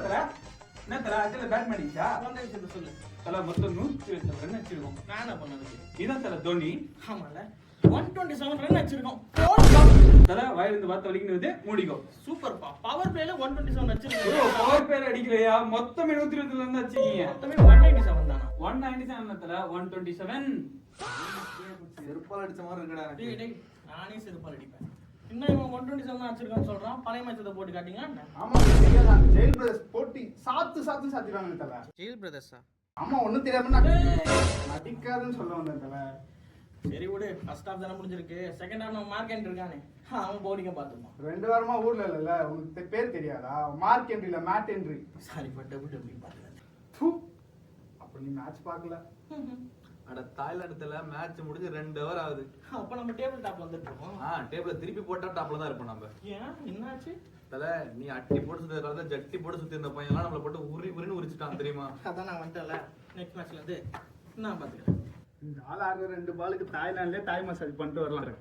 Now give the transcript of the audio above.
தல என்ன தல அதுல பேட் பண்ணிச்சா வந்த விஷயத்த சொல்லு. தல மொத்தம் 127 ரன் அடிச்சிருக்கோம். நான் என்ன பண்ணதுக்கு? இதான் தல தோனி. ஆமால 127 ரன் அடிச்சிருக்கோம். தல வாயிலிருந்து வார்த்தை வலிக்குது மூடிக்கோ. சூப்பர்ப்பா. பவர் பிளேல 127 ப்ரோ அடிச்சிருக்கோம். பவர் பேர் அடிக்கலையா? மொத்தமே 127 ரன் அடிச்சீங்க. மொத்தமே 197 தானா? 197 தல 127. செருப்பால் அடிச்ச மாதிரி இருக்குடா எனக்கு. டேய் டேய் நானே செருப்பால் அடிப்பேன். இன்னும் இவன் 127 தான் அடிச்சிருக்கான்னு சொல்றான். பழைய மேட்சத்தை போட்டு காட்டிங்க என்ன? ஆமா தெரியாதான் ஜெயில் பிரதர்ஸ் போட்டி சாத்திடுவாங்க தல. ஜெயில் பிரதர்ஸா? ஆமா ஒண்ணும் தெரியாம நான் நடிக்காதுன்னு சொல்ல வந்தேன் தல. சரி விடு. ஃபர்ஸ்ட் ஹாஃப் தான முடிஞ்சிருக்கு. செகண்ட் ஹாஃப் நம்ம மார்க் இருக்கானே. அவன் பவுலிங்க பாத்துப்பான். 2 வாரமா ஊர்ல இல்ல உனக்கு பேர் தெரியாதா? மார்க் என்ட்ரி இல்ல mad entry. Sorry but W பாத்துறேன். அப்ப நீ மேட்ச் பார்க்கல. அட தாய்லாந்துல மேட்ச் முடிஞ்சு 2 ஹவர் ஆகுது. அப்ப நம்ம டேபிள் டாப்ல வந்துட்டு இருக்கோம். டேபிள்ல திருப்பி போட்டா டாப்ல தான் இருப்போம் நம்ம. ஏன் என்னாச்சு? தல நீ அட்டி போட்டு சுத்தி காலத்துல ஜட்டி போட்டு சுத்தி இருந்த பையன் எல்லாம் நம்மள போட்டு உரின்னு உரிச்சிட்டான் தெரியுமா? அதான் நான் வந்துட்டல. நெக்ஸ்ட் மேட்ச்ல இருந்து நான் பாத்துக்கிறேன். இந்த ஆள் ஆடுற 2 பாலுக்கு தாய்லாந்துலயே தாய் மசாஜ் பண்ணிட்டு வரலாம்.